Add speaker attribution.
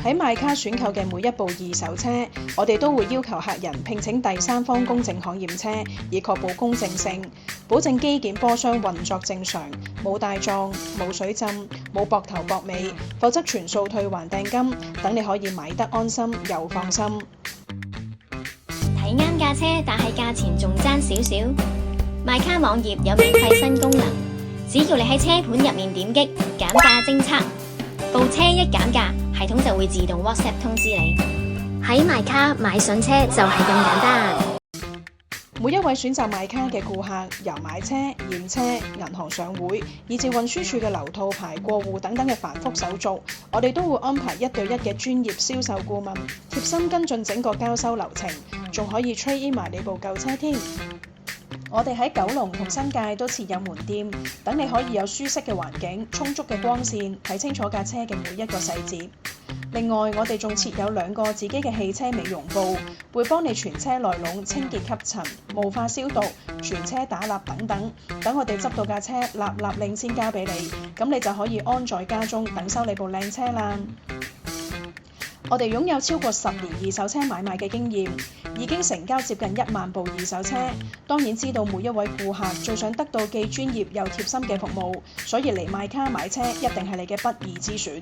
Speaker 1: 喺買卡選購嘅每一部二手車，我哋都會要求客人聘請第三方公證行驗車，以確保公正性，保證機件波箱運作正常，冇帶撞、冇水浸、冇駁頭駁尾，否則全數退還訂金，等你可以買得安心又放心。
Speaker 2: 睇啱架車，但係價錢仲爭少少。買卡網頁有免費新功能，只要你喺車盤入面點擊減價偵測，部車一減價，系統就會自動 WhatsApp 通知你。喺買卡買筍車就係咁簡單。
Speaker 1: 每一位選擇買卡嘅顧客，由買車、驗車、銀行上會，以至運輸署嘅留套牌、過戶等等嘅繁複手續，我哋都會安排1對1嘅專業銷售顧問，貼心跟進整個交收流程，仲可以 trade in 埋你部舊車添。我哋喺九龍同新界都設有門店，等你可以有舒適嘅環境、充足嘅光線，睇清楚架車嘅每一個細節。另外，我哋仲設有2個自己嘅汽車美容部，會幫你全車內籠清潔吸塵、霧化消毒、全車打蠟等等。等我哋執到架車立令先交俾你，咁你就可以安在家中等收你部靚車啦。我哋擁有超過10年二手車買賣嘅經驗，已經成交接近1萬部二手車。當然知道每一位顧客最想得到既專業又貼心嘅服務，所以嚟買卡買車一定係你嘅不二之選。